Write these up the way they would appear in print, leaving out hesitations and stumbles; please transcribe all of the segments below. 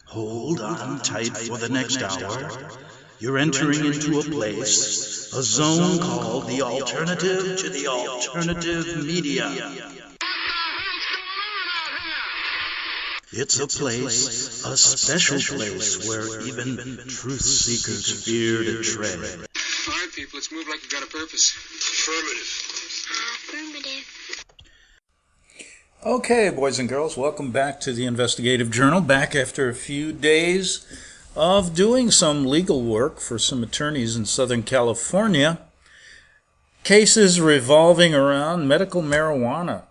Hold on tight for the next hour. You're entering into a place, a zone called the alternative to the alternative media. It's a place, a special place where even truth seekers fear to tread. All right, people, let's move like we've got a purpose. Affirmative. Okay, boys and girls, welcome back to the Investigative Journal. Back after a few days of doing some legal work for some attorneys in Southern California. Cases revolving around medical marijuana.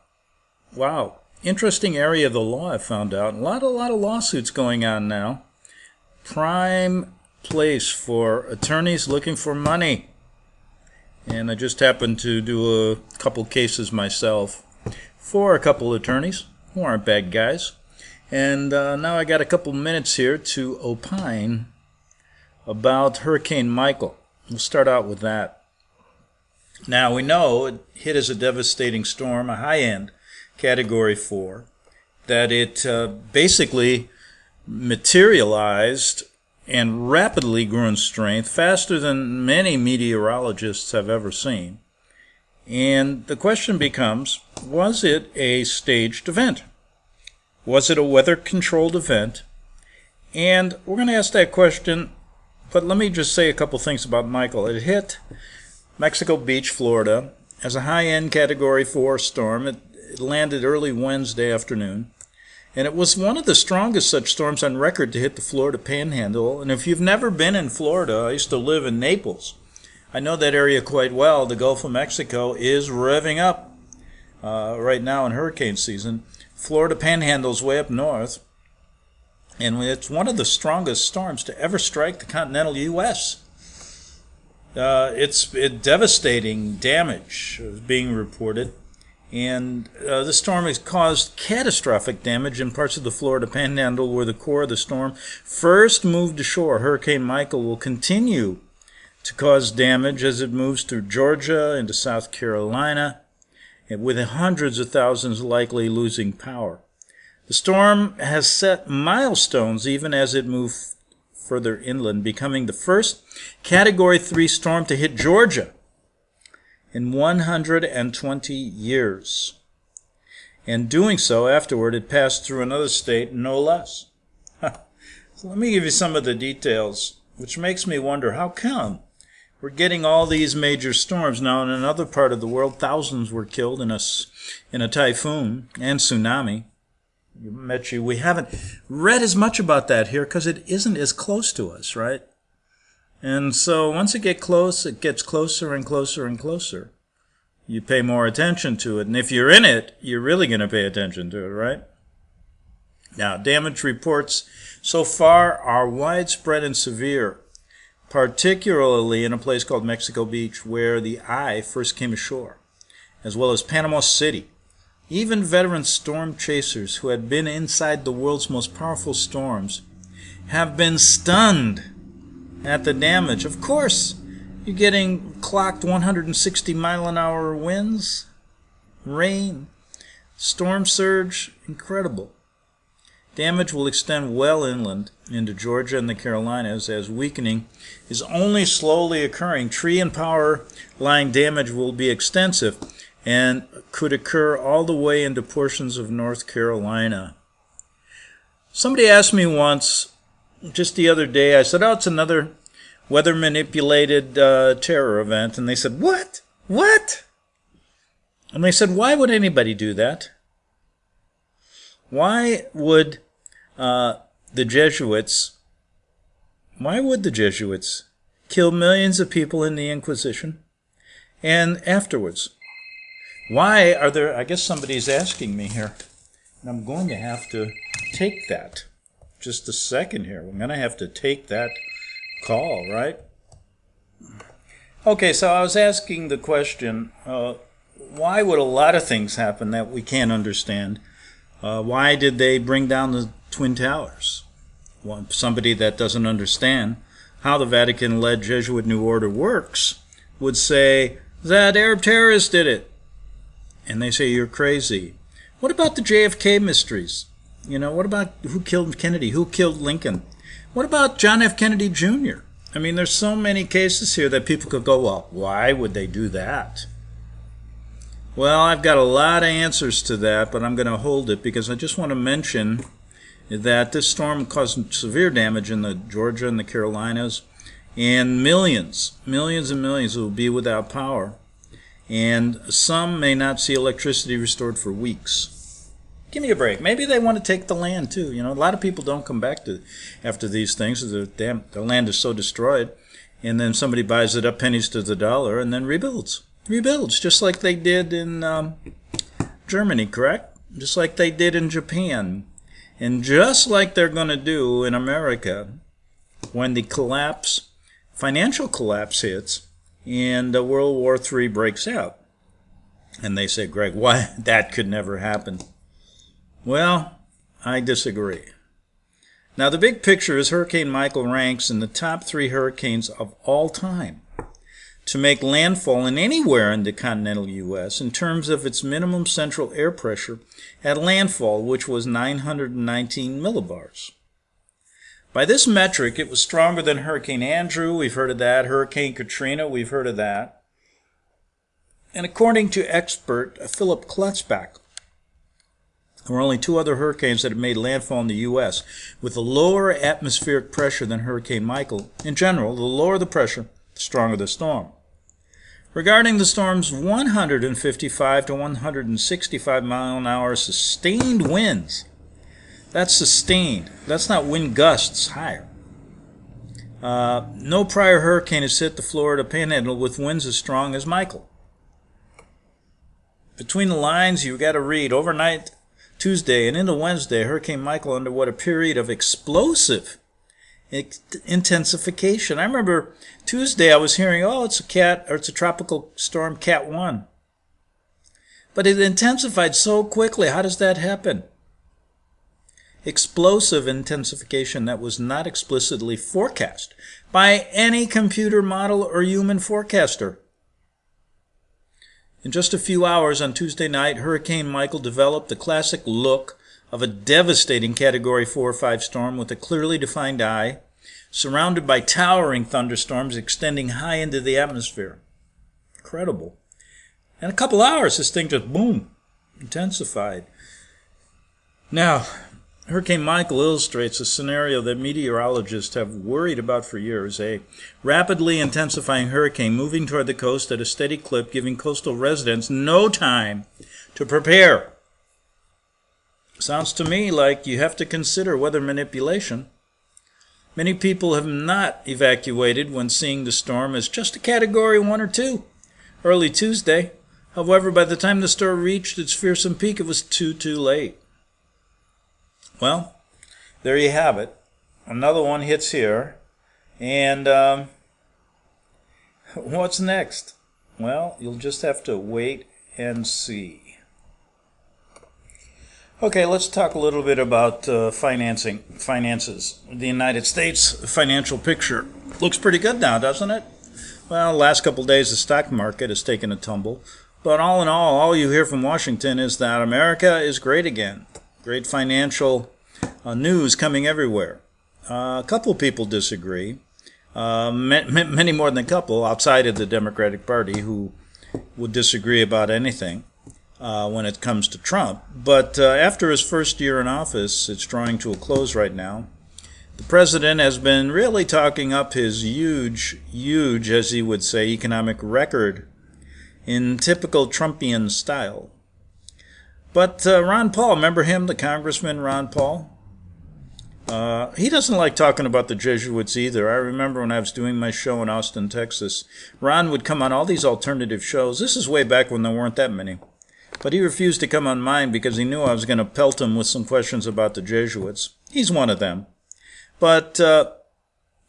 Wow, interesting area of the law, I found out. A lot of lawsuits going on now. Prime place for attorneys looking for money. And I just happened to do a couple cases myself for a couple attorneys who aren't bad guys. And now I got a couple minutes here to opine about Hurricane Michael. We'll start out with that. Now, we know it hit as a devastating storm, a high-end Category 4, that it basically materialized and rapidly grew in strength, faster than many meteorologists have ever seen. And the question becomes, was it a staged event? Was it a weather-controlled event? And we're going to ask that question, but let me just say a couple things about Michael. It hit Mexico Beach, Florida, as a high-end Category 4 storm. It landed early Wednesday afternoon, and it was one of the strongest such storms on record to hit the Florida Panhandle. And if you've never been in Florida, I used to live in Naples. I know that area quite well. The Gulf of Mexico is revving up right now in hurricane season. Florida Panhandle's way up north, and it's one of the strongest storms to ever strike the continental U.S. It's devastating damage is being reported, and the storm has caused catastrophic damage in parts of the Florida Panhandle where the core of the storm first moved ashore. Hurricane Michael will continue to cause damage as it moves through Georgia into South Carolina, with hundreds of thousands likely losing power. The storm has set milestones even as it moves further inland, becoming the first Category 3 storm to hit Georgia in 120 years. And doing so, afterward, it passed through another state, no less. So let me give you some of the details, which makes me wonder, how come we're getting all these major storms? Now, in another part of the world, thousands were killed in a typhoon and tsunami. We haven't read as much about that here because it isn't as close to us, right? And so once it gets close, it gets closer and closer and closer. You pay more attention to it. And if you're in it, you're really going to pay attention to it, right? Now, damage reports so far are widespread and severe, particularly in a place called Mexico Beach, where the eye first came ashore, as well as Panama City. Even veteran storm chasers who had been inside the world's most powerful storms have been stunned at the damage. Of course, you're getting clocked 160-mile-an-hour winds, rain, storm surge, incredible. Damage will extend well inland into Georgia and the Carolinas as weakening is only slowly occurring. Tree and power line damage will be extensive and could occur all the way into portions of North Carolina. Somebody asked me once, just the other day, I said, it's another weather-manipulated terror event. And they said, what? What? And they said, why would anybody do that? Why would the Jesuits kill millions of people in the Inquisition and afterwards? Why are there, I guess somebody's asking me here, and I'm going to have to take that. Just a second here. We're going to have to take that call, right? Okay, so I was asking the question, why would a lot of things happen that we can't understand? Why did they bring down the Twin Towers? Well, somebody that doesn't understand how the Vatican-led Jesuit New Order works would say that Arab terrorists did it. And they say, you're crazy. What about the JFK mysteries? What about who killed Kennedy? Who killed Lincoln? What about John F. Kennedy Jr.? I mean, there's so many cases here that people could go, well, why would they do that? Well, I've got a lot of answers to that, but I'm going to hold it because I just want to mention that this storm caused severe damage in the Georgia and the Carolinas, and millions and millions will be without power, and some may not see electricity restored for weeks. Give me a break. Maybe they want to take the land too. A lot of people don't come back to after these things. The land is so destroyed, and then somebody buys it up pennies to the dollar and then rebuilds, just like they did in Germany, correct? Just like they did in Japan, and just like they're going to do in America when the financial collapse hits and World War III breaks out. And they say, Greg, why? That could never happen. Well, I disagree. Now, the big picture is Hurricane Michael ranks in the top 3 hurricanes of all time to make landfall in anywhere in the continental U.S. in terms of its minimum central air pressure at landfall, which was 919 millibars. By this metric, it was stronger than Hurricane Andrew, we've heard of that, Hurricane Katrina, we've heard of that. And according to expert Philip Klutzbach, there were only 2 other hurricanes that had made landfall in the U.S. with a lower atmospheric pressure than Hurricane Michael. In general, the lower the pressure, the stronger the storm. Regarding the storm's 155 to 165 mile an hour sustained winds, that's sustained. That's not wind gusts higher. No prior hurricane has hit the Florida Panhandle with winds as strong as Michael. Between the lines, you've got to read overnight Tuesday and into Wednesday, Hurricane Michael underwent a period of explosive intensification. I remember Tuesday I was hearing, it's a tropical storm Cat 1. But it intensified so quickly. How does that happen? Explosive intensification that was not explicitly forecast by any computer model or human forecaster. In just a few hours on Tuesday night, Hurricane Michael developed the classic look of a devastating Category 4 or 5 storm with a clearly defined eye, surrounded by towering thunderstorms extending high into the atmosphere. Incredible. In a couple hours, this thing just, boom, intensified. Now, Hurricane Michael illustrates a scenario that meteorologists have worried about for years, a rapidly intensifying hurricane moving toward the coast at a steady clip, giving coastal residents no time to prepare. Sounds to me like you have to consider weather manipulation. Many people have not evacuated when seeing the storm as just a Category 1 or 2 early Tuesday. However, by the time the storm reached its fearsome peak, it was too late. Well, there you have it. Another one hits here. And what's next? Well, you'll just have to wait and see. Okay, let's talk a little bit about finances. The United States financial picture looks pretty good now, doesn't it? Well, the last couple of days the stock market has taken a tumble. But all in all you hear from Washington is that America is great again. Great financial news coming everywhere. A couple of people disagree. Many more than a couple outside of the Democratic Party who would disagree about anything when it comes to Trump. But after his first year in office, it's drawing to a close right now. The president has been really talking up his huge, as he would say, economic record in typical Trumpian style. But Ron Paul, remember him, the Congressman Ron Paul? He doesn't like talking about the Jesuits either. I remember when I was doing my show in Austin, Texas, Ron would come on all these alternative shows. This is way back when there weren't that many. But he refused to come on mine because he knew I was going to pelt him with some questions about the Jesuits. He's one of them. But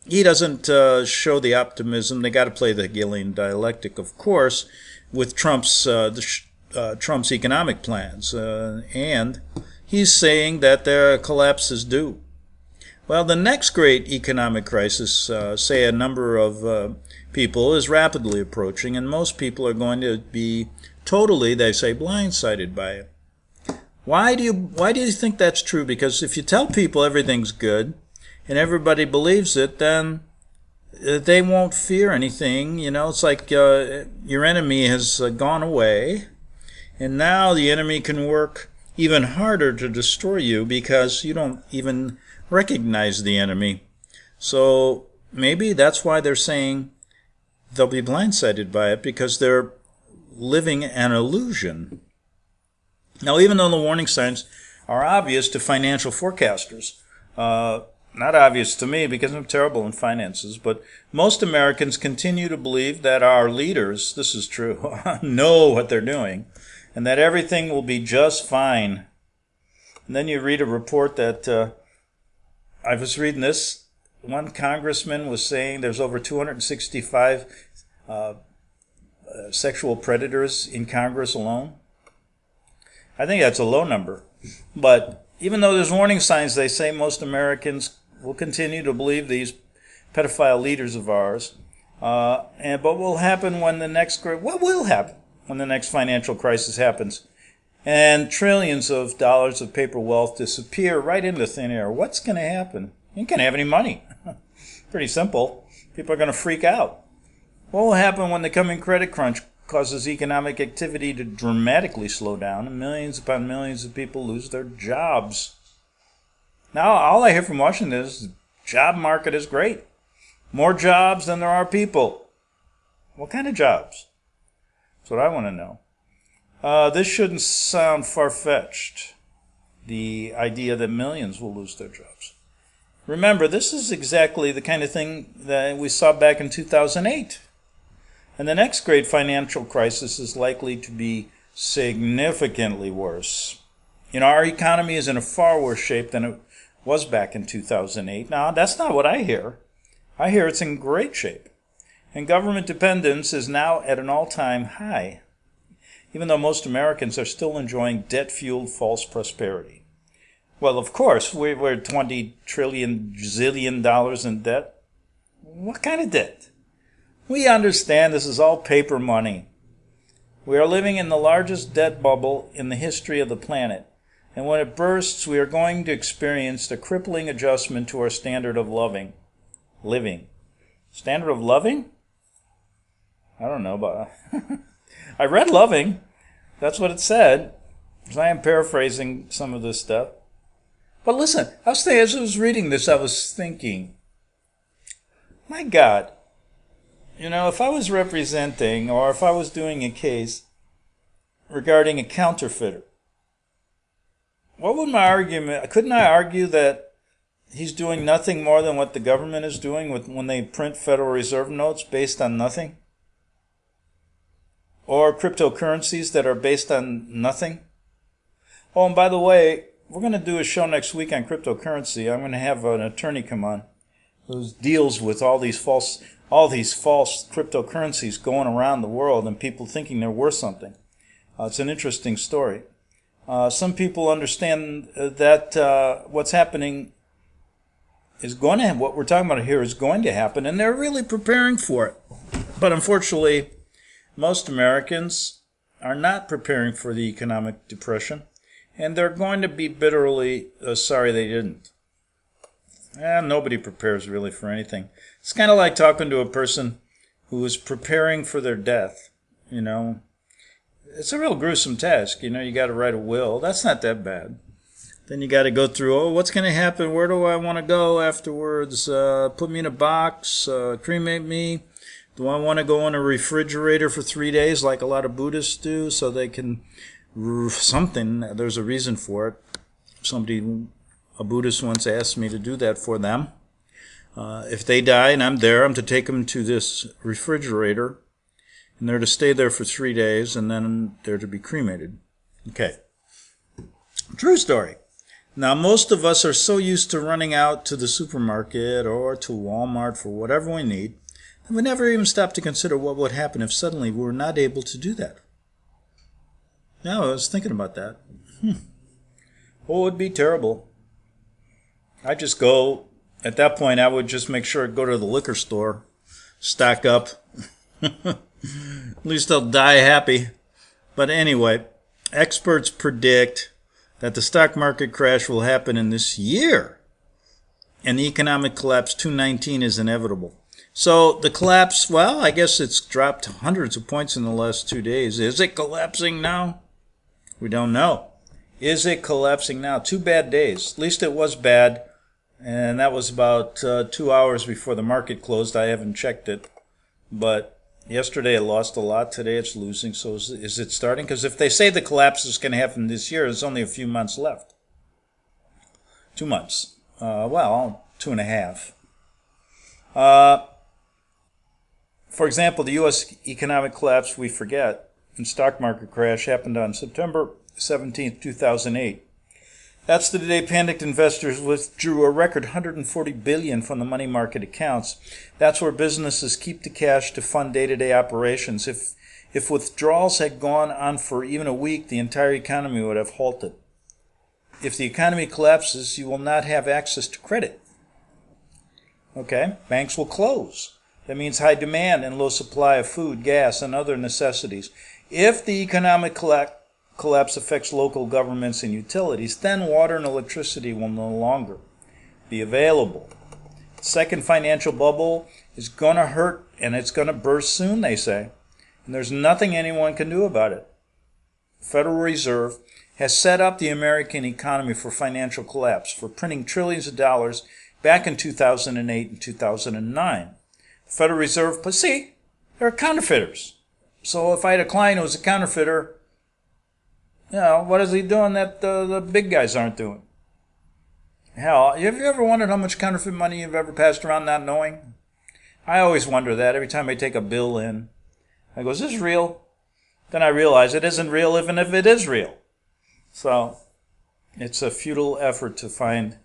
he doesn't show the optimism. They got to play the Hegelian dialectic, of course, with Trump's economic plans. And he's saying that their collapse is due. Well, the next great economic crisis, say a number of people, is rapidly approaching, and most people are going to be totally, they say, blindsided by it. Why do you think that's true? Because if you tell people everything's good and everybody believes it, then they won't fear anything. It's like your enemy has gone away, and now the enemy can work even harder to destroy you because you don't even recognize the enemy. So maybe that's why they're saying they'll be blindsided by it, because they're living an illusion. Now, even though the warning signs are obvious to financial forecasters, not obvious to me because I'm terrible in finances, but most Americans continue to believe that our leaders, this is true, know what they're doing, and that everything will be just fine. And then you read a report that, I was reading this, one congressman was saying there's over 265 sexual predators in Congress alone. I think that's a low number. But even though there's warning signs, they say most Americans will continue to believe these pedophile leaders of ours. But what will happen when the next financial crisis happens and trillions of dollars of paper wealth disappear right into thin air? What's going to happen? You can't have any money. Pretty simple. People are going to freak out. What will happen when the coming credit crunch causes economic activity to dramatically slow down and millions upon millions of people lose their jobs? Now, all I hear from Washington is the job market is great. More jobs than there are people. What kind of jobs? That's what I want to know. This shouldn't sound far-fetched, the idea that millions will lose their jobs. Remember, this is exactly the kind of thing that we saw back in 2008. And the next great financial crisis is likely to be significantly worse. Our economy is in a far worse shape than it was back in 2008. Now, that's not what I hear. I hear it's in great shape. And government dependence is now at an all-time high, even though most Americans are still enjoying debt-fueled false prosperity. Well, of course, we're 20 trillion zillion dollars in debt. What kind of debt? We understand this is all paper money. We are living in the largest debt bubble in the history of the planet, and when it bursts, we are going to experience a crippling adjustment to our standard of living. Standard of loving? I don't know, but I read loving. That's what it said. So I am paraphrasing some of this stuff. But listen, as I was reading this, I was thinking, my God, if I was representing or if I was doing a case regarding a counterfeiter, what would my argument? Couldn't I argue that he's doing nothing more than what the government is doing when they print Federal Reserve notes based on nothing? Or cryptocurrencies that are based on nothing? Oh, and by the way, we're going to do a show next week on cryptocurrency. I'm going to have an attorney come on who deals with all these false cryptocurrencies going around the world and people thinking they're worth something. It's an interesting story. Some people understand that what's happening is going to happen. What we're talking about here is going to happen, and they're really preparing for it. But unfortunately, most Americans are not preparing for the economic depression, and they're going to be bitterly sorry they didn't. Nobody prepares really for anything. It's kind of like talking to a person who is preparing for their death. It's a real gruesome task. You got to write a will. That's not that bad. Then you got to go through, what's going to happen? Where do I want to go afterwards? Put me in a box, cremate me. Do I want to go in a refrigerator for 3 days like a lot of Buddhists do so they can something? There's a reason for it. A Buddhist once asked me to do that for them. If they die and I'm there, I'm to take them to this refrigerator, and they're to stay there for 3 days, and then they're to be cremated. Okay. True story. Now, most of us are so used to running out to the supermarket or to Walmart for whatever we need, that we never even stop to consider what would happen if suddenly we were not able to do that. Now, I was thinking about that. Oh, it would be terrible. I'd just go, at that point, I would just make sure to go to the liquor store, stock up. At least I'll die happy. But anyway, experts predict that the stock market crash will happen in this year, and the economic collapse 219 is inevitable. So the collapse, well, I guess it's dropped hundreds of points in the last 2 days. Is it collapsing now? We don't know. Is it collapsing now? 2 bad days. At least it was bad, and that was about 2 hours before the market closed. I haven't checked it, but yesterday it lost a lot. Today it's losing. So is it starting? Because if they say the collapse is going to happen this year, there's only a few months left. 2 months. 2.5. For example, the U.S. economic collapse, we forget, and stock market crash happened on September 17th, 2008. That's the day panicked investors withdrew a record $140 billion from the money market accounts. That's where businesses keep the cash to fund day-to-day operations. If withdrawals had gone on for even a week, the entire economy would have halted. If the economy collapses, you will not have access to credit. Okay, banks will close. That means high demand and low supply of food, gas, and other necessities. If the economic collapse affects local governments and utilities, then water and electricity will no longer be available. The second financial bubble is going to hurt, and it's going to burst soon, they say. And there's nothing anyone can do about it. The Federal Reserve has set up the American economy for financial collapse, for printing trillions of dollars back in 2008 and 2009. The Federal Reserve, but see, they're counterfeiters. So if I had a client who was a counterfeiter, what is he doing that the big guys aren't doing? Hell, have you ever wondered how much counterfeit money you've ever passed around not knowing? I always wonder that every time I take a bill in. I go, is this real? Then I realize it isn't real even if it is real. So it's a futile effort to find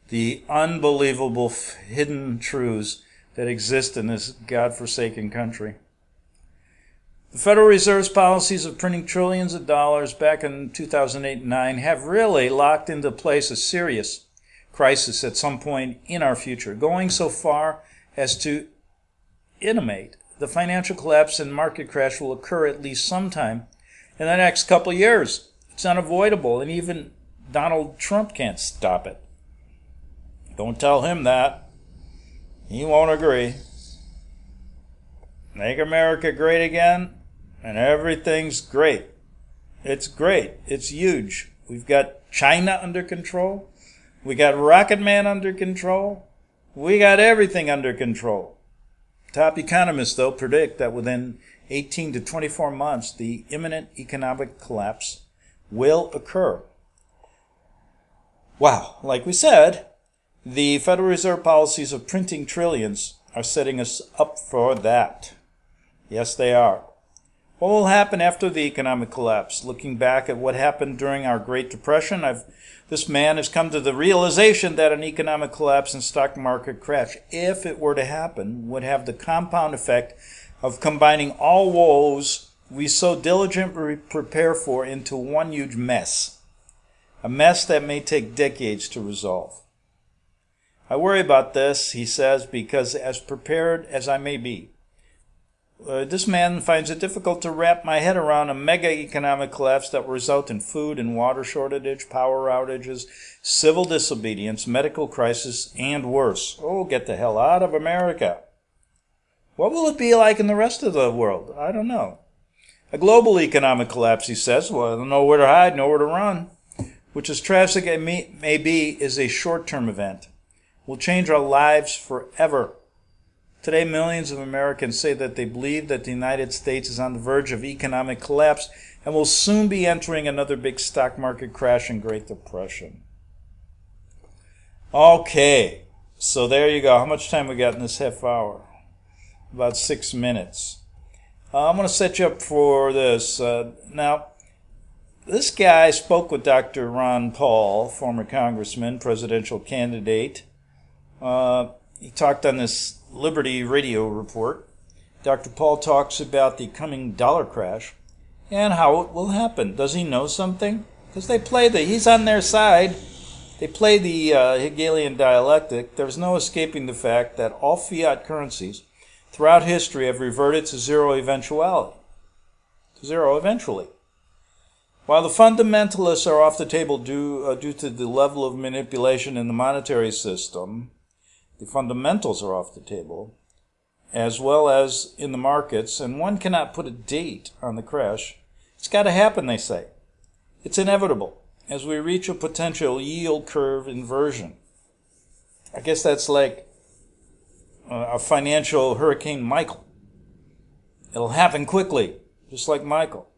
the unbelievable hidden truths that exist in this godforsaken country. The Federal Reserve's policies of printing trillions of dollars back in 2008 and 2009 have really locked into place a serious crisis at some point in our future, going so far as to intimate the financial collapse and market crash will occur at least sometime in the next couple of years. It's unavoidable, and even Donald Trump can't stop it. Don't tell him that. He won't agree. Make America great again, and everything's great. It's great. It's huge. We've got China under control. We got Rocket Man under control. We got everything under control. Top economists, though, predict that within 18 to 24 months, the imminent economic collapse will occur. Wow, like we said, the Federal Reserve policies of printing trillions are setting us up for that. Yes, they are. What will happen after the economic collapse? Looking back at what happened during our Great Depression, this man has come to the realization that an economic collapse and stock market crash, if it were to happen, would have the compound effect of combining all woes we so diligently prepare for into one huge mess. A mess that may take decades to resolve. I worry about this, he says, because as prepared as I may be, this man finds it difficult to wrap my head around a mega economic collapse that will result in food and water shortage, power outages, civil disobedience, medical crisis, and worse. Oh, get the hell out of America. What will it be like in the rest of the world? I don't know. A global economic collapse, he says, well, nowhere to hide, nowhere to run, which as tragic as it may be, is a short-term event. Will change our lives forever. Today, millions of Americans say that they believe that the United States is on the verge of economic collapse and will soon be entering another big stock market crash and Great Depression. Okay, so there you go. How much time we got in this half hour? About 6 minutes. I'm going to set you up for this. Now, this guy spoke with Dr. Ron Paul, former congressman, presidential candidate. He talked on this Liberty Radio report. Dr. Paul talks about the coming dollar crash and how it will happen. Does he know something? Because he's on their side. They play the Hegelian dialectic. There's no escaping the fact that all fiat currencies throughout history have reverted to zero eventually. While the fundamentalists are off the table due to the level of manipulation in the monetary system, the fundamentals are off the table, as well as in the markets, and one cannot put a date on the crash. It's got to happen, they say. It's inevitable as we reach a potential yield curve inversion. I guess that's like a financial Hurricane Michael. It'll happen quickly, just like Michael.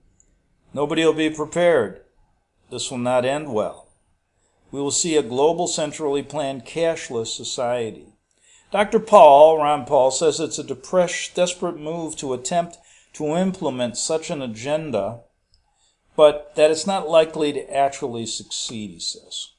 Nobody will be prepared. This will not end well. We will see a global, centrally planned, cashless society. Dr. Ron Paul, says it's a desperate move to attempt to implement such an agenda, but that it's not likely to actually succeed, he says.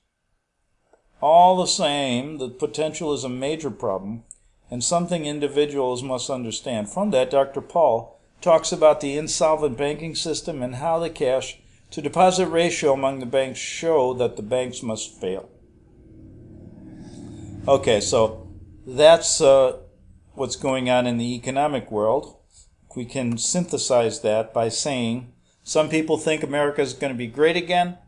All the same, the potential is a major problem and something individuals must understand. From that, Dr. Paul talks about the insolvent banking system and how the cash to deposit ratio among the banks show that the banks must fail. Okay, so that's what's going on in the economic world. We can synthesize that by saying some people think America is going to be great again.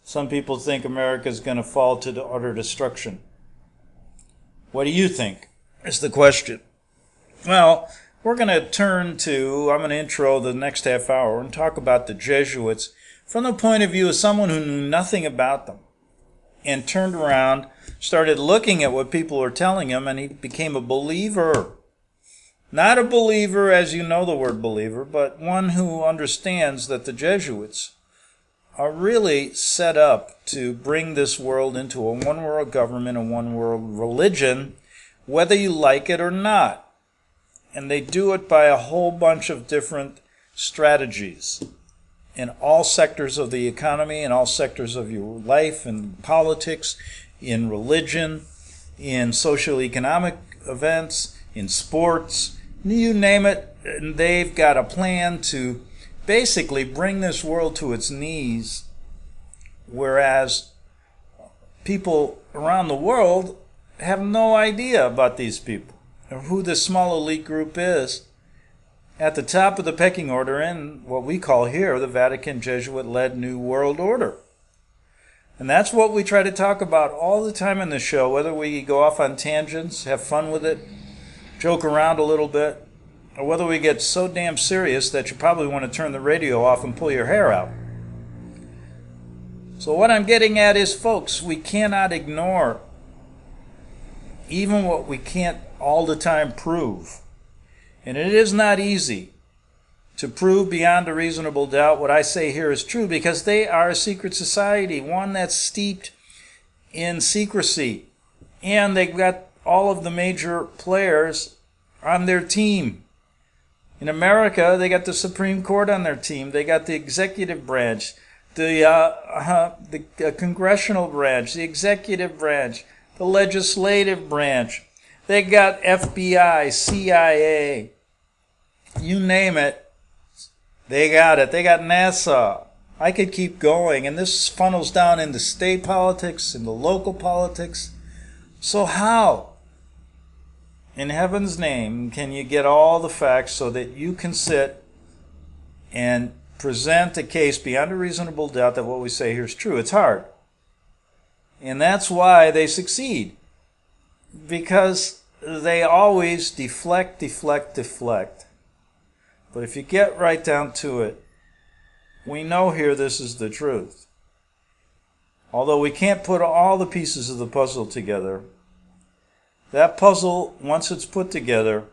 Some people think America is going to fall to the utter destruction. What do you think? Is the question. Well, we're going to I'm going to intro the next half hour and talk about the Jesuits from the point of view of someone who knew nothing about them and turned around, started looking at what people were telling him, and he became a believer. Not a believer as you know the word believer, but one who understands that the Jesuits are really set up to bring this world into a one-world government, a one-world religion, whether you like it or not. And they do it by a whole bunch of different strategies in all sectors of the economy, in all sectors of your life, in politics, in religion, in social-economic events, in sports, you name it. And they've got a plan to basically bring this world to its knees, whereas people around the world have no idea about these people or who this small elite group is at the top of the pecking order in what we call here the Vatican Jesuit-led New World Order. And that's what we try to talk about all the time in the show, whether we go off on tangents, have fun with it, joke around a little bit, or whether we get so damn serious that you probably want to turn the radio off and pull your hair out. So what I'm getting at is, folks, we cannot ignore even what we can't all the time prove. And it is not easy to prove beyond a reasonable doubt what I say here is true, because they are a secret society, one that's steeped in secrecy. And they've got all of the major players on their team. In America, they got the Supreme Court on their team. They got the executive branch, the congressional branch, the executive branch, the legislative branch. They got FBI, CIA, you name it. They got it. They got NASA. I could keep going. And this funnels down into state politics, into local politics. So how, in heaven's name, can you get all the facts so that you can sit and present a case beyond a reasonable doubt that what we say here is true? It's hard. And that's why they succeed. Because they always deflect. But if you get right down to it, we know here this is the truth. Although we can't put all the pieces of the puzzle together, that puzzle, once it's put together,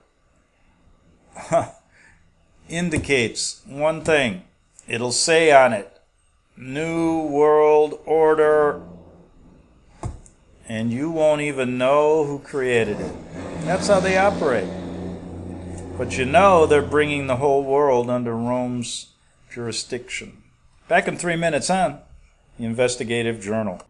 indicates one thing. It'll say on it, New World Order, and you won't even know who created it. That's how they operate. But you know they're bringing the whole world under Rome's jurisdiction. Back in 3 minutes on the Investigative Journal.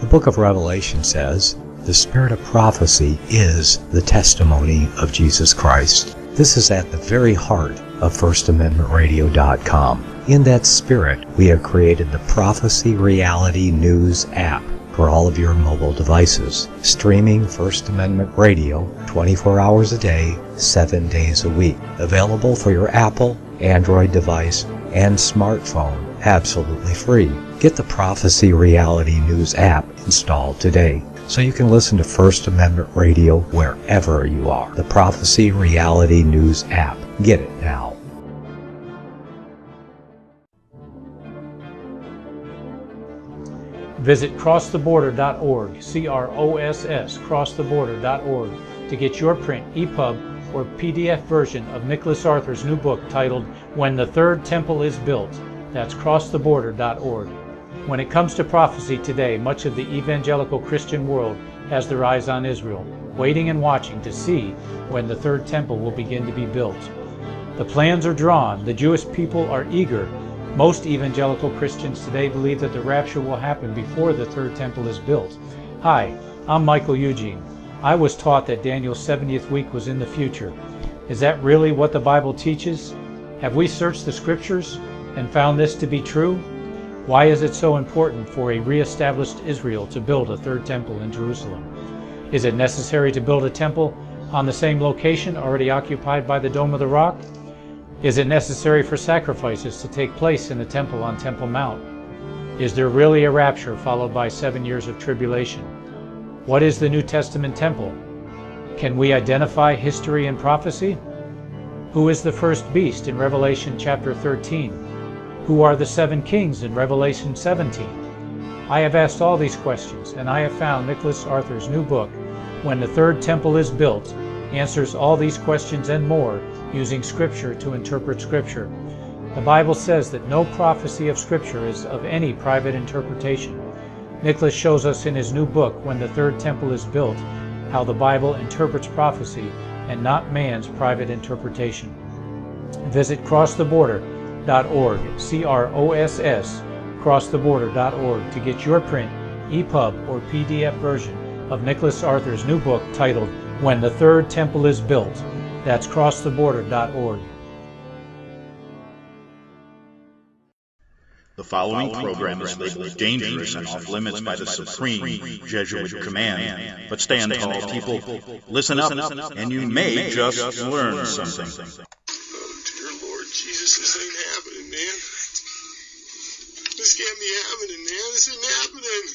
The book of Revelation says, the spirit of prophecy is the testimony of Jesus Christ. This is at the very heart of FirstAmendmentRadio.com. In that spirit, we have created the Prophecy Reality News app, for all of your mobile devices. Streaming First Amendment Radio 24 hours a day, 7 days a week. Available for your Apple, Android device, and smartphone absolutely free. Get the Prophecy Reality News app installed today so you can listen to First Amendment Radio wherever you are. The Prophecy Reality News app. Get it now. Visit crosstheborder.org, C-R-O-S-S, crosstheborder.org, to get your print, EPUB, or PDF version of Nicholas Arthur's new book titled When the Third Temple is Built. That's crosstheborder.org. When it comes to prophecy today, much of the evangelical Christian world has their eyes on Israel, waiting and watching to see when the third temple will begin to be built. The plans are drawn. The Jewish people are eager. Most evangelical Christians today believe that the rapture will happen before the third temple is built. Hi, I'm Michael Eugene. I was taught that Daniel's 70th week was in the future. Is that really what the Bible teaches? Have we searched the scriptures and found this to be true? Why is it so important for a re-established Israel to build a third temple in Jerusalem? Is it necessary to build a temple on the same location already occupied by the Dome of the Rock? Is it necessary for sacrifices to take place in the temple on Temple Mount? Is there really a rapture followed by 7 years of tribulation? What is the New Testament temple? Can we identify history and prophecy? Who is the first beast in Revelation chapter 13? Who are the 7 kings in Revelation 17? I have asked all these questions, and I have found Nicholas Arthur's new book, When the Third Temple is Built, answers all these questions and more using Scripture to interpret Scripture. The Bible says that no prophecy of Scripture is of any private interpretation. Nicholas shows us in his new book, When the Third Temple is Built, how the Bible interprets prophecy and not man's private interpretation. Visit crosstheborder.org, C-R-O-S-S, crosstheborder.org, to get your print, EPUB, or PDF version of Nicholas Arthur's new book titled When the Third Temple is Built. That's crosstheborder.org. The following program is labeled dangerous and off limits by the supreme Jesuit command. But stand tall, people. Listen up, and you may just learn something. Oh, dear Lord Jesus, this ain't happening, man. This can't be happening, man. This isn't happening.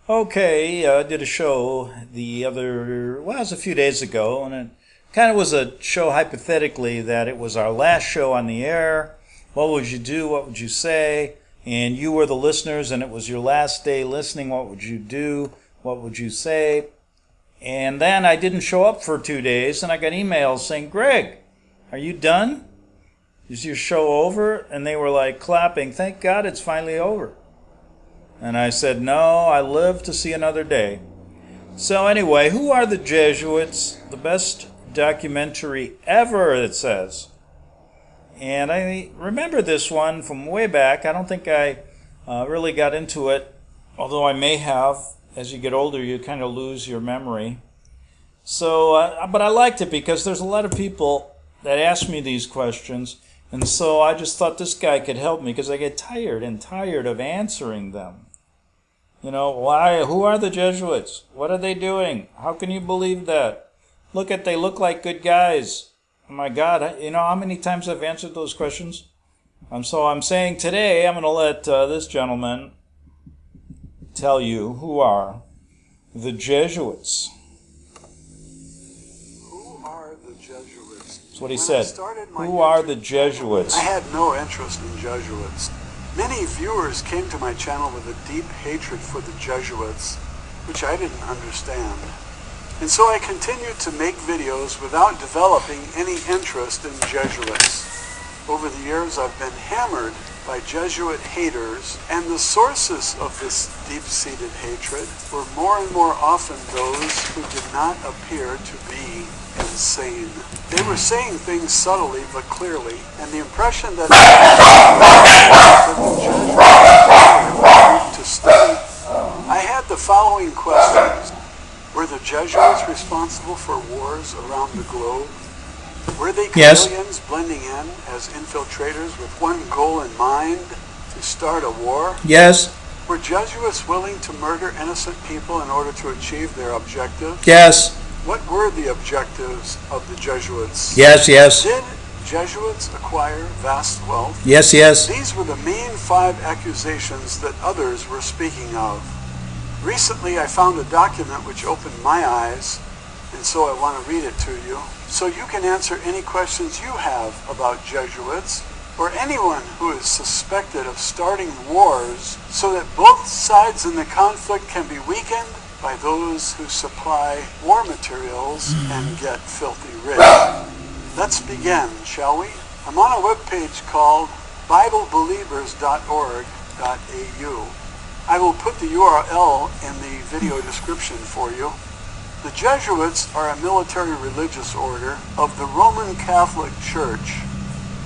Okay, I did a show it was a few days ago, and it kind of was a show hypothetically that it was our last show on the air. What would you do? What would you say? And you were the listeners, and it was your last day listening. What would you do? What would you say? And then I didn't show up for 2 days, and I got emails saying, Greg, are you done? Is your show over? And they were like clapping, thank God it's finally over. And I said, no, I live to see another day. So anyway, who are the Jesuits? The best documentary ever, it says. And I remember this one from way back. I don't think I really got into it, although I may have. As you get older, you kind of lose your memory. So, but I liked it because there's a lot of people that ask me these questions, and so I just thought this guy could help me because I get tired of answering them. You know, why? Who are the Jesuits? What are they doing? How can you believe that? They look like good guys. Oh my God, you know how many times I've answered those questions? So I'm saying today I'm going to let this gentleman tell you who are the Jesuits. Who are the Jesuits? That's what he said. Who are the Jesuits? I had no interest in Jesuits. Many viewers came to my channel with a deep hatred for the Jesuits, which I didn't understand. And so I continued to make videos without developing any interest in Jesuits. Over the years, I've been hammered by Jesuit haters, and the sources of this deep-seated hatred were more and more often those who did not appear to be insane. They were saying things subtly but clearly, and the impression that the Jesuits were to study. I had the following questions. Were the Jesuits responsible for wars around the globe? Were they chameleons blending in as infiltrators with one goal in mind, to start a war? Yes. Were Jesuits willing to murder innocent people in order to achieve their objective? Yes. What were the objectives of the Jesuits? Yes, yes. Did Jesuits acquire vast wealth? Yes, yes. These were the main 5 accusations that others were speaking of. Recently I found a document which opened my eyes, and so I want to read it to you, so you can answer any questions you have about Jesuits, or anyone who is suspected of starting wars, so that both sides in the conflict can be weakened by those who supply war materials and get filthy rich. Let's begin, shall we? I'm on a webpage called BibleBelievers.org.au. I will put the URL in the video description for you. The Jesuits are a military religious order of the Roman Catholic Church.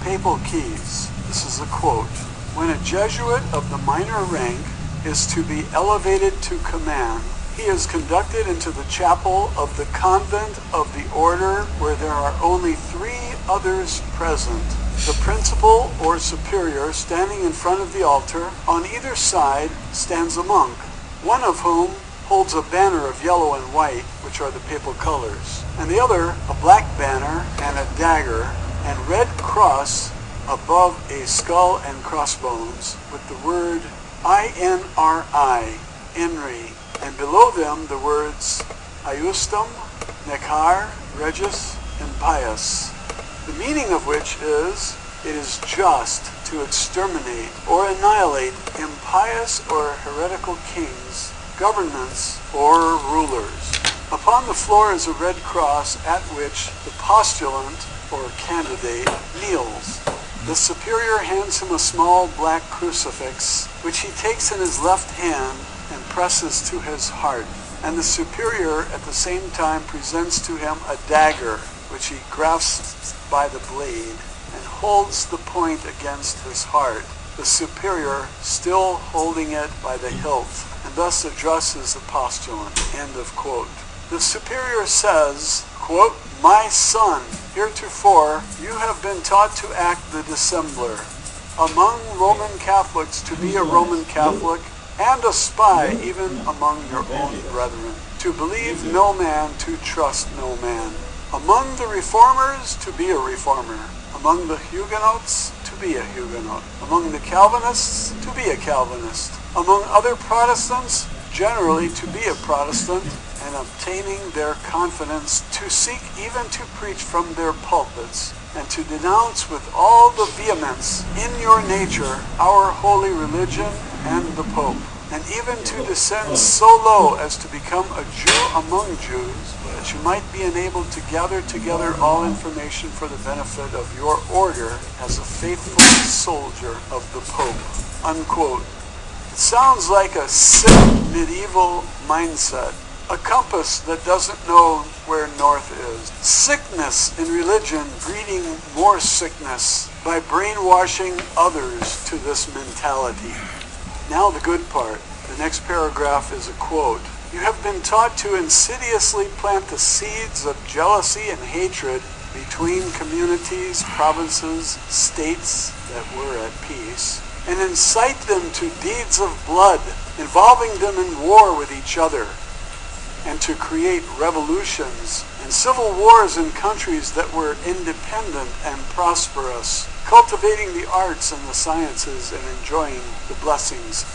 Papal Keys. This is a quote. When a Jesuit of the minor rank is to be elevated to command, he is conducted into the chapel of the convent of the order where there are only 3 others present. The principal or superior standing in front of the altar, on either side stands a monk, one of whom holds a banner of yellow and white, which are the papal colors, and the other a black banner and a dagger and red cross above a skull and crossbones with the word INRI, Enri, and below them the words Iustum, Necar, Regis, and Pius, the meaning of which is, it is just to exterminate or annihilate impious or heretical kings, governments, or rulers. Upon the floor is a red cross at which the postulant or candidate kneels. The superior hands him a small black crucifix, which he takes in his left hand and presses to his heart. And the superior at the same time presents to him a dagger, which he grasps by the blade and holds the point against his heart, the superior still holding it by the hilt, and thus addresses the postulant. End of quote. The superior says, quote, "My son, heretofore you have been taught to act the dissembler among Roman Catholics, to be a Roman Catholic and a spy even among your own brethren, to believe no man, to trust no man. Among the reformers, to be a reformer. Among the Huguenots, to be a Huguenot. Among the Calvinists, to be a Calvinist. Among other Protestants, generally to be a Protestant, and obtaining their confidence, to seek even to preach from their pulpits, and to denounce with all the vehemence in your nature our holy religion and the Pope, and even to descend so low as to become a Jew among Jews, that you might be enabled to gather together all information for the benefit of your order as a faithful soldier of the Pope." Unquote. It sounds like a sick medieval mindset. A compass that doesn't know where north is. Sickness in religion breeding more sickness by brainwashing others to this mentality. Now the good part. The next paragraph is a quote. "You have been taught to insidiously plant the seeds of jealousy and hatred between communities, provinces, states that were at peace, and incite them to deeds of blood, involving them in war with each other, and to create revolutions and civil wars in countries that were independent and prosperous, cultivating the arts and the sciences and enjoying the blessings,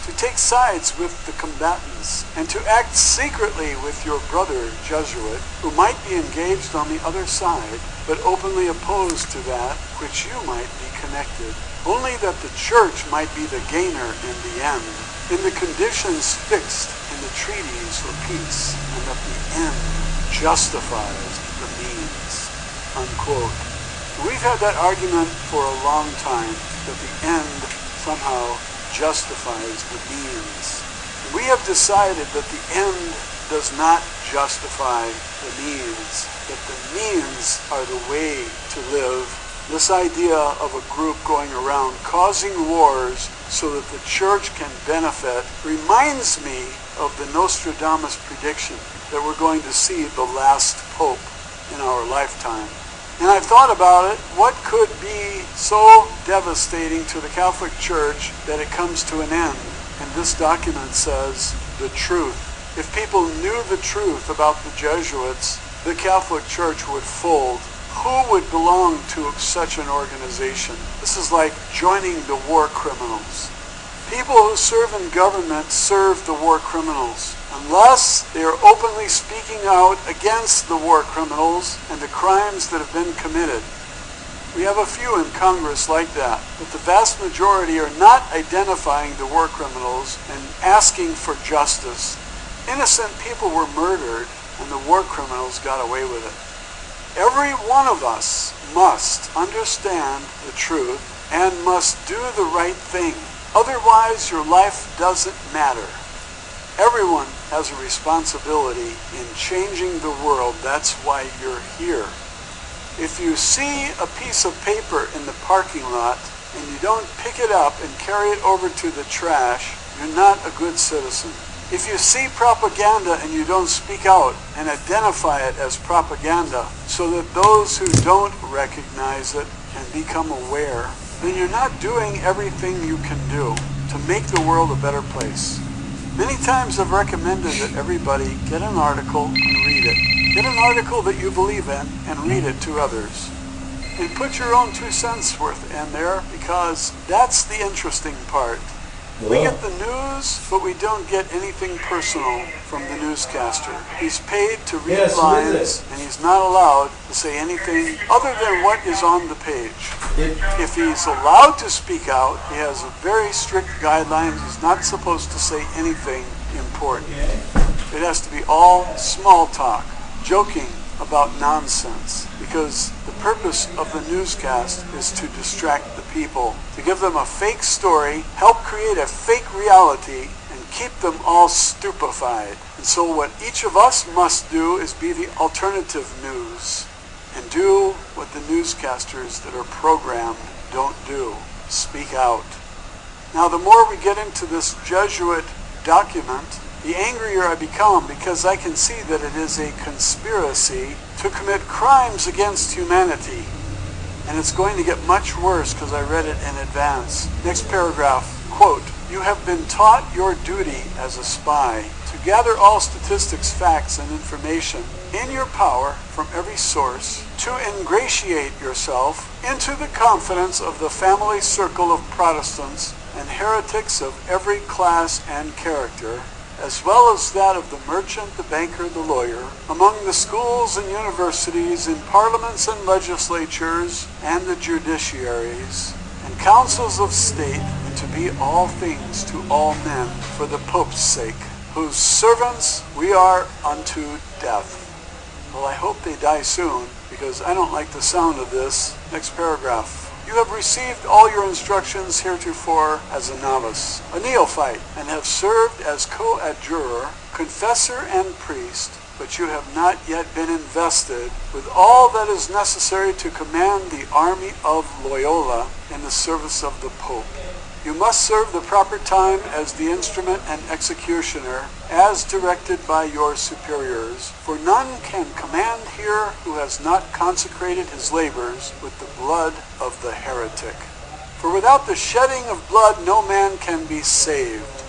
to take sides with the combatants, and to act secretly with your brother Jesuit, who might be engaged on the other side, but openly opposed to that which you might be connected, only that the church might be the gainer in the end, in the conditions fixed in the treaties for peace, and that the end justifies the means." Unquote. We've had that argument for a long time, that the end somehow justifies the means. We have decided that the end does not justify the means, that the means are the way to live. This idea of a group going around causing wars so that the church can benefit reminds me of the Nostradamus prediction that we're going to see the last pope in our lifetime. And I've thought about it, what could be so devastating to the Catholic Church that it comes to an end? and this document says the truth. If people knew the truth about the Jesuits, the Catholic Church would fold. Who would belong to such an organization? This is like joining the war criminals. People who serve in government serve the war criminals, unless they are openly speaking out against the war criminals and the crimes that have been committed. We have a few in Congress like that, but the vast majority are not identifying the war criminals and asking for justice. Innocent people were murdered, and the war criminals got away with it. Every one of us must understand the truth and must do the right thing. Otherwise, your life doesn't matter. Everyone has a responsibility in changing the world. That's why you're here. If you see a piece of paper in the parking lot and you don't pick it up and carry it over to the trash, you're not a good citizen. If you see propaganda and you don't speak out and identify it as propaganda so that those who don't recognize it can become aware, then you're not doing everything you can do to make the world a better place. Many times I've recommended that everybody get an article and read it. Get an article that you believe in and read it to others. And put your own 2 cents worth in there, because that's the interesting part. We get the news, but we don't get anything personal from the newscaster. He's paid to read lines, and he's not allowed to say anything other than what is on the page. If he's allowed to speak out, he has a very strict guidelines. He's not supposed to say anything important. It has to be all small talk, joking about nonsense, because the purpose of the newscast is to distract the people, to give them a fake story, help create a fake reality, and keep them all stupefied. And so what each of us must do is be the alternative news and do what the newscasters that are programmed don't do. Speak out. Now, the more we get into this Jesuit document, the angrier I become, because I can see that it is a conspiracy to commit crimes against humanity. And it's going to get much worse because I read it in advance. Next paragraph, quote, "You have been taught your duty as a spy to gather all statistics, facts, and information in your power from every source, to ingratiate yourself into the confidence of the family circle of Protestants and heretics of every class and character, as well as that of the merchant, the banker, the lawyer, among the schools and universities, in parliaments and legislatures, and the judiciaries, and councils of state, and to be all things to all men for the Pope's sake, whose servants we are unto death." Well, I hope they die soon, because I don't like the sound of this. Next paragraph. "You have received all your instructions heretofore as a novice, a neophyte, and have served as coadjutor, confessor, and priest, but you have not yet been invested with all that is necessary to command the army of Loyola in the service of the Pope. You must serve the proper time as the instrument and executioner, as directed by your superiors, for none can command here who has not consecrated his labors with the blood of the heretic. For without the shedding of blood no man can be saved.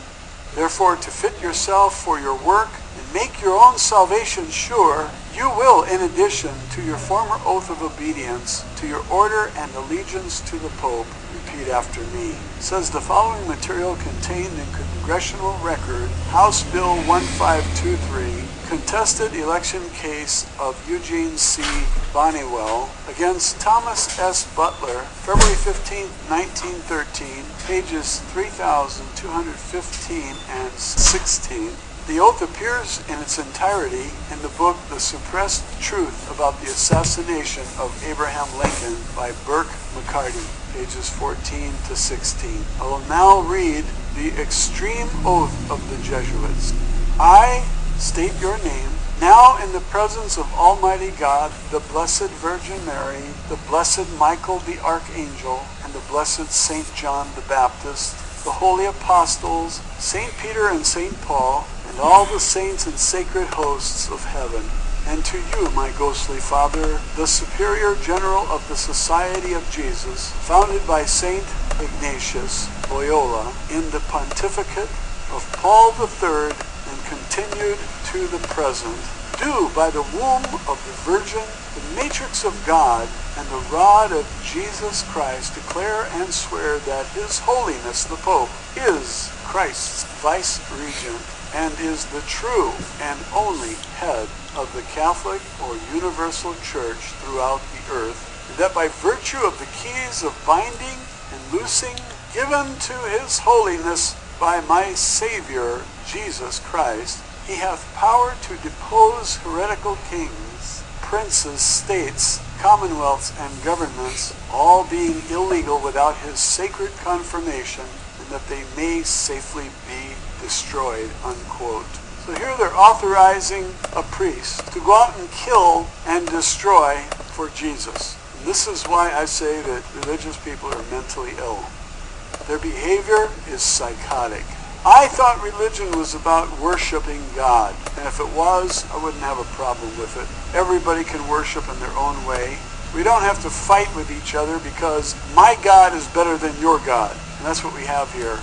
Therefore, to fit yourself for your work and make your own salvation sure, you will, in addition to your former oath of obedience to your order and allegiance to the Pope, repeat after me." It says the following material contained in Congressional Record, House Bill 1523, contested election case of Eugene C. Bonnewell against Thomas S. Butler, February 15, 1913, pages 3,215 and 16. The oath appears in its entirety in the book The Suppressed Truth About the Assassination of Abraham Lincoln by Burke McCarty, pages 14 to 16. I will now read the extreme oath of the Jesuits. "I state your name, now in the presence of Almighty God, the Blessed Virgin Mary, the Blessed Michael the Archangel, and the Blessed Saint John the Baptist, the Holy Apostles, Saint Peter and Saint Paul, and all the saints and sacred hosts of heaven, and to you, my ghostly father, the Superior General of the Society of Jesus, founded by Saint Ignatius Loyola in the pontificate of Paul III and continued to the present, do by the womb of the Virgin, the matrix of God, and the rod of Jesus Christ declare and swear that His Holiness the Pope is Christ's vice-regent and is the true and only head of the Catholic or Universal Church throughout the earth, and that by virtue of the keys of binding and loosing given to His Holiness by my Savior, Jesus Christ, He hath power to depose heretical kings, princes, states, commonwealths, and governments, all being illegal without His sacred confirmation, and that they may safely be destroyed, unquote. So here they're authorizing a priest to go out and kill and destroy for Jesus. And this is why I say that religious people are mentally ill. Their behavior is psychotic. I thought religion was about worshiping God, and if it was, I wouldn't have a problem with it. Everybody can worship in their own way. We don't have to fight with each other because my God is better than your God, and that's what we have here.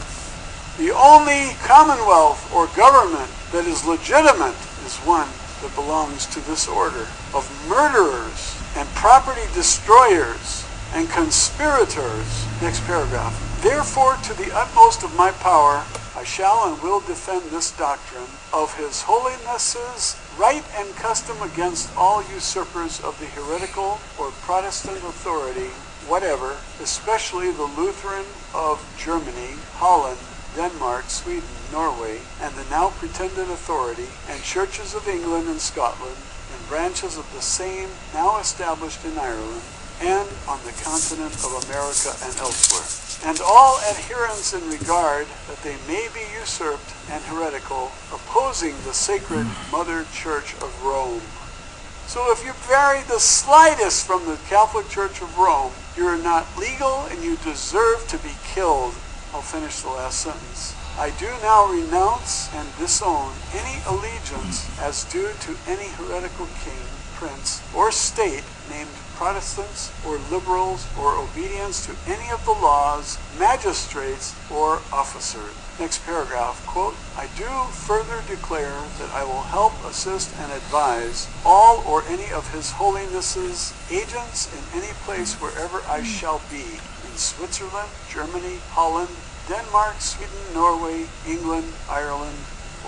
The only commonwealth or government that is legitimate is one that belongs to this order of murderers and property destroyers and conspirators. Next paragraph. Therefore, to the utmost of my power, I shall and will defend this doctrine of His Holiness's right and custom against all usurpers of the heretical or Protestant authority, whatever, especially the Lutheran of Germany, Holland, Denmark, Sweden, Norway, and the now pretended authority, and churches of England and Scotland, and branches of the same now established in Ireland, and on the continent of America and elsewhere, and all adherents in regard that they may be usurped and heretical, opposing the sacred Mother Church of Rome. So if you vary the slightest from the Catholic Church of Rome, you are not legal and you deserve to be killed. I'll finish the last sentence. I do now renounce and disown any allegiance as due to any heretical king, prince, or state named Protestants or liberals, or obedience to any of the laws, magistrates, or officers. Next paragraph, quote, I do further declare that I will help, assist, and advise all or any of His Holiness's agents in any place wherever I shall be, in Switzerland, Germany, Holland, Denmark, Sweden, Norway, England, Ireland,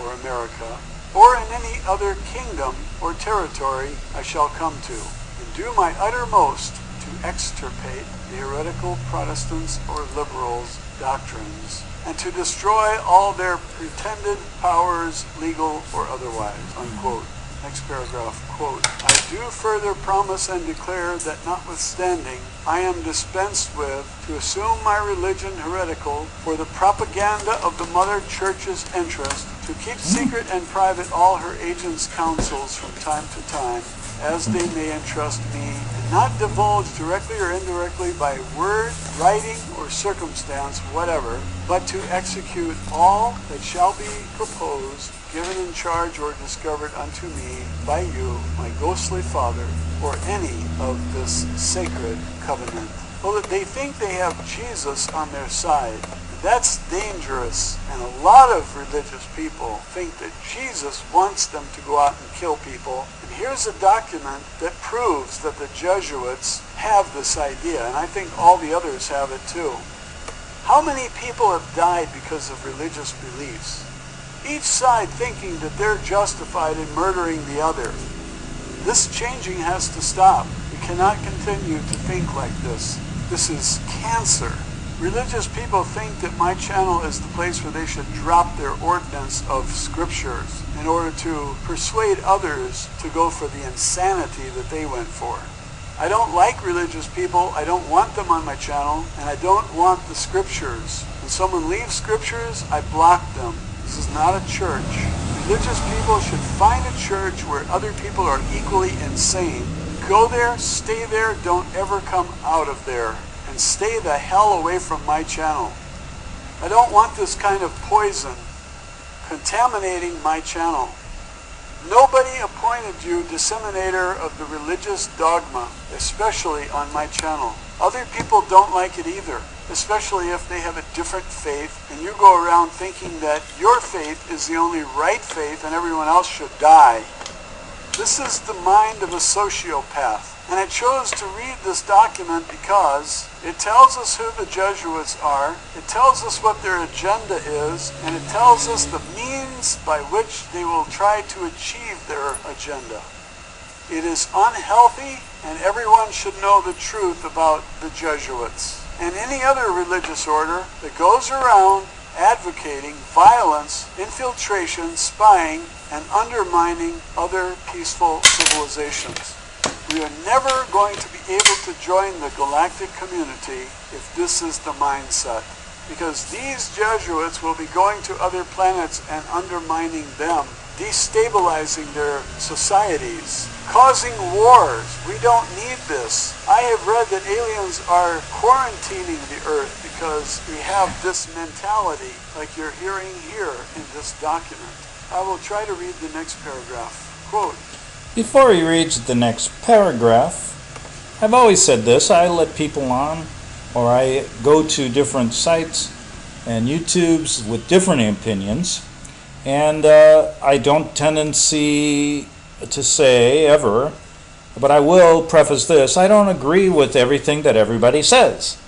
or America, or in any other kingdom or territory I shall come to, and do my uttermost to extirpate the heretical Protestants or liberals' doctrines, and to destroy all their pretended powers, legal or otherwise, unquote. Next paragraph, quote, I do further promise and declare that notwithstanding I am dispensed with to assume my religion heretical for the propaganda of the Mother Church's interest, to keep secret and private all her agents' counsels from time to time, as they may entrust me, and not divulge directly or indirectly by word, writing, or circumstance whatever, but to execute all that shall be proposed, given in charge or discovered unto me by you, my ghostly father, or any of this sacred covenant. Well, they think they have Jesus on their side. That's dangerous, and a lot of religious people think that Jesus wants them to go out and kill people. And here's a document that proves that the Jesuits have this idea, and I think all the others have it too. How many people have died because of religious beliefs? Each side thinking that they're justified in murdering the other. This changing has to stop. We cannot continue to think like this. This is cancer. Religious people think that my channel is the place where they should drop their ordinance of scriptures in order to persuade others to go for the insanity that they went for. I don't like religious people, I don't want them on my channel, and I don't want the scriptures. When someone leaves scriptures, I block them. This is not a church. Religious people should find a church where other people are equally insane. Go there, stay there, don't ever come out of there. And stay the hell away from my channel. I don't want this kind of poison contaminating my channel. Nobody appointed you disseminator of the religious dogma, especially on my channel. Other people don't like it either, especially if they have a different faith and you go around thinking that your faith is the only right faith and everyone else should die. This is the mind of a sociopath. And I chose to read this document because it tells us who the Jesuits are, it tells us what their agenda is, and it tells us the means by which they will try to achieve their agenda. It is unhealthy, and everyone should know the truth about the Jesuits and any other religious order that goes around advocating violence, infiltration, spying, and undermining other peaceful civilizations. We are never going to be able to join the galactic community if this is the mindset, because these Jesuits will be going to other planets and undermining them, destabilizing their societies, causing wars. We don't need this. I have read that aliens are quarantining the Earth because we have this mentality, like you're hearing here in this document. I will try to read the next paragraph. Quote, Before he reads the next paragraph, I've always said this, I let people on, or I go to different sites and YouTubes with different opinions, and I don't tendency to say ever, but I will preface this, I don't agree with everything that everybody says.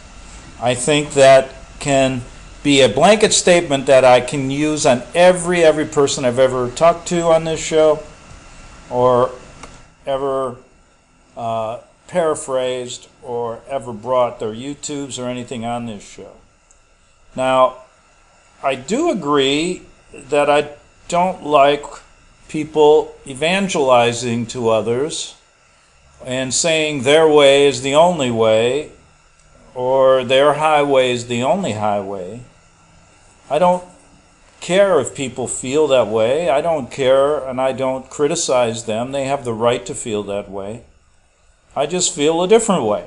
I think that can be a blanket statement that I can use on every person I've ever talked to on this show, or ever paraphrased, or ever brought their YouTubes or anything on this show. Now, I do agree that I don't like people evangelizing to others and saying their way is the only way, or their highway is the only highway. I don't care if people feel that way. I don't care, and I don't criticize them. They have the right to feel that way. I just feel a different way.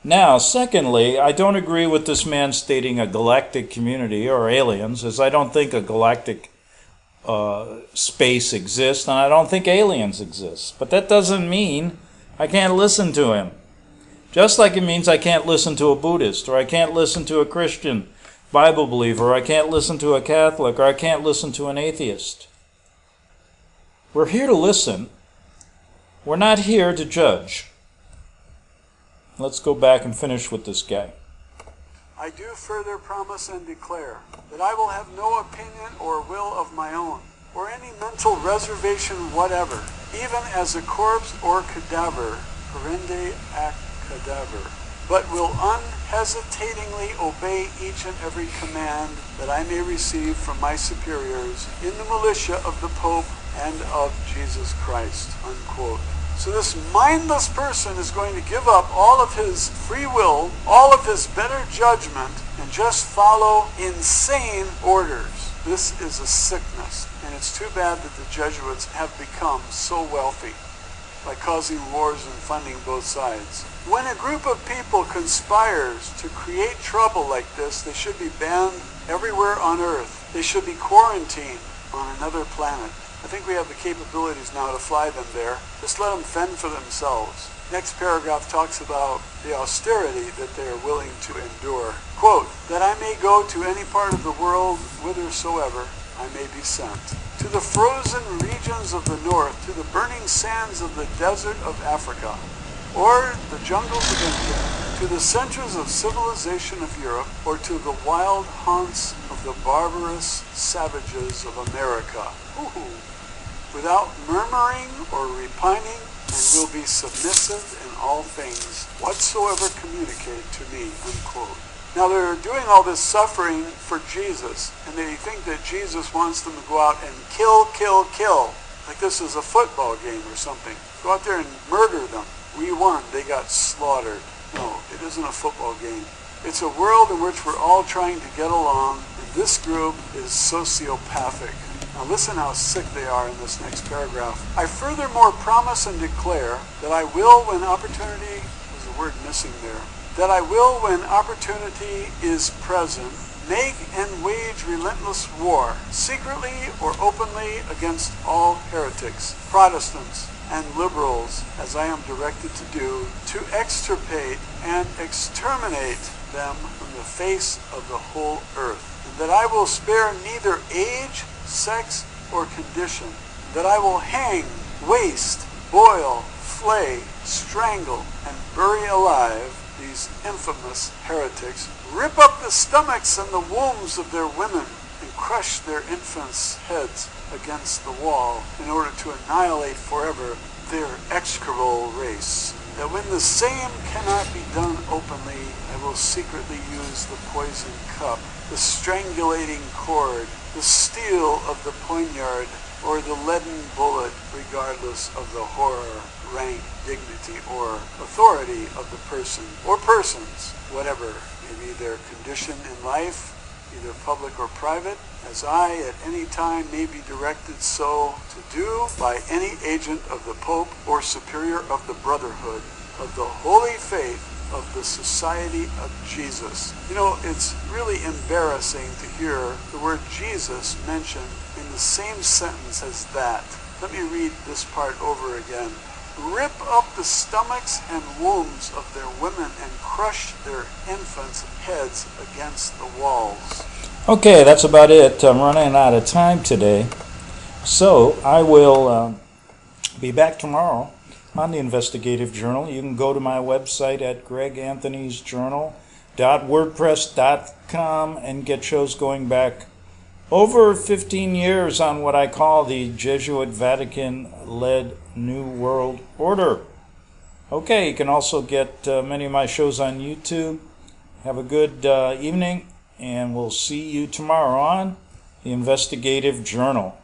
Now, secondly, I don't agree with this man stating a galactic community or aliens, as I don't think a galactic space exists, and I don't think aliens exist. But that doesn't mean I can't listen to him. Just like it means I can't listen to a Buddhist, or I can't listen to a Christian Bible believer, or I can't listen to a Catholic, or I can't listen to an atheist. We're here to listen. We're not here to judge. Let's go back and finish with this guy. I do further promise and declare that I will have no opinion or will of my own, or any mental reservation whatever, even as a corpse or cadaver, parende ac cadaver, but will unhesitatingly obey each and every command that I may receive from my superiors in the militia of the Pope and of Jesus Christ, unquote. So this mindless person is going to give up all of his free will, all of his better judgment, and just follow insane orders. This is a sickness, and it's too bad that the Jesuits have become so wealthy by causing wars and funding both sides. When a group of people conspires to create trouble like this, they should be banned everywhere on Earth. They should be quarantined on another planet. I think we have the capabilities now to fly them there. Just let them fend for themselves. Next paragraph talks about the austerity that they are willing to endure. Quote, that I may go to any part of the world whithersoever I may be sent. To the frozen regions of the north, to the burning sands of the desert of Africa, or the jungles of India, to the centers of civilization of Europe, or to the wild haunts of the barbarous savages of America. Ooh. Without murmuring or repining, and will be submissive in all things whatsoever communicated to me, unquote. Now they're doing all this suffering for Jesus, and they think that Jesus wants them to go out and kill, like this is a football game or something. Go out there and murder them. We won, they got slaughtered. No, it isn't a football game. It's a world in which we're all trying to get along, and this group is sociopathic. Now listen how sick they are in this next paragraph. I furthermore promise and declare that I will, when opportunity, there's a word missing there, that I will, when opportunity is present, make and wage relentless war, secretly or openly, against all heretics, Protestants, and liberals, as I am directed to do, to extirpate and exterminate them from the face of the whole earth, and that I will spare neither age, sex, or condition, that I will hang, waste, boil, flay, strangle, and bury alive these infamous heretics, rip up the stomachs and the wombs of their women, and crush their infants' heads against the wall in order to annihilate forever their execrable race. That when the same cannot be done openly, I will secretly use the poison cup, the strangulating cord, the steel of the poignard, or the leaden bullet, regardless of the horror, rank, dignity, or authority of the person or persons, whatever may be their condition in life, either public or private, as I at any time may be directed so to do by any agent of the Pope or Superior of the Brotherhood of the Holy Faith of the Society of Jesus. You know, it's really embarrassing to hear the word Jesus mentioned in the same sentence as that. Let me read this part over again. Rip up the stomachs and wombs of their women and crush their infants' heads against the walls. Okay, that's about it. I'm running out of time today. So I will be back tomorrow on the Investigative Journal. You can go to my website at greganthonysjournal.wordpress.com and get shows going back over 15 years on what I call the Jesuit Vatican-led New World Order. Okay, you can also get many of my shows on YouTube. Have a good evening, and we'll see you tomorrow on the Investigative Journal.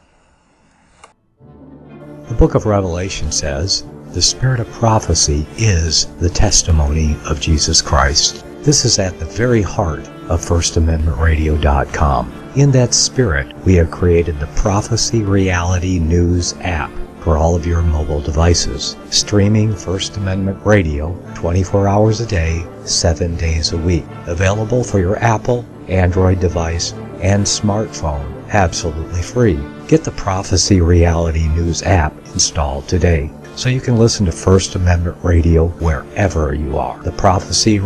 The book of Revelation says, "The spirit of prophecy is the testimony of Jesus Christ." This is at the very heart of FirstAmendmentRadio.com. In that spirit, we have created the Prophecy Reality News app for all of your mobile devices, streaming First Amendment Radio 24 hours a day, 7 days a week. Available for your Apple, Android device, and smartphone, absolutely free. Get the Prophecy Reality News app installed today so you can listen to First Amendment Radio wherever you are. The Prophecy.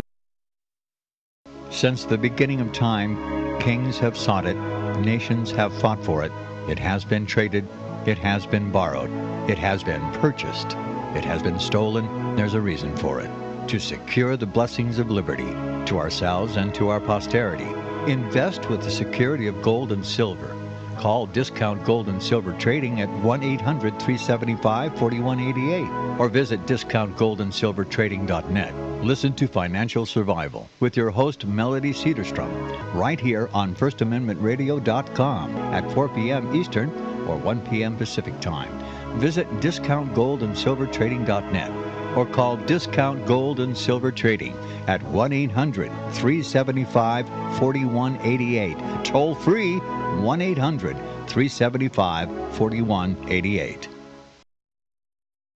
Since the beginning of time, kings have sought it, nations have fought for it. It has been traded, it has been borrowed, it has been purchased, it has been stolen. There's a reason for it. To secure the blessings of liberty to ourselves and to our posterity. Invest with the security of gold and silver. Call Discount Gold and Silver Trading at 1-800-375-4188 or visit discountgoldandsilvertrading.net. Listen to Financial Survival with your host Melody Cedarstrom right here on FirstAmendmentRadio.com at 4 p.m. Eastern or 1 p.m. Pacific Time. Visit discountgoldandsilvertrading.net or call Discount Gold and Silver Trading at 1-800-375-4188. Toll free 1-800-375-4188.